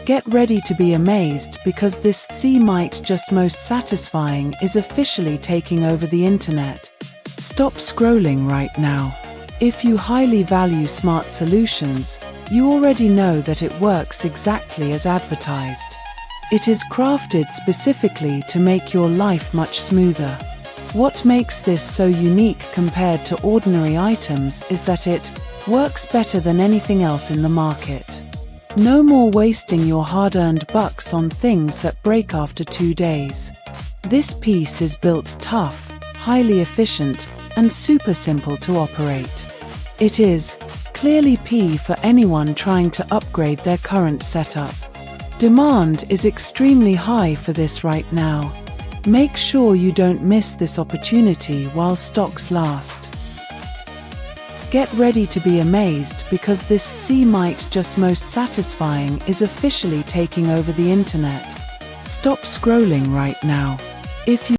Get ready to be amazed because this C might just most satisfying is officially taking over the internet. Stop scrolling right now. If you highly value smart solutions, you already know that it works exactly as advertised. It is crafted specifically to make your life much smoother. What makes this so unique compared to ordinary items is that it works better than anything else in the market. No more wasting your hard-earned bucks on things that break after 2 days. This piece is built tough, highly efficient, and super simple to operate. It is clearly P for anyone trying to upgrade their current setup. Demand is extremely high for this right now. Make sure you don't miss this opportunity while stocks last. Get ready to be amazed because this C might just most satisfying is officially taking over the internet. Stop scrolling right now. If you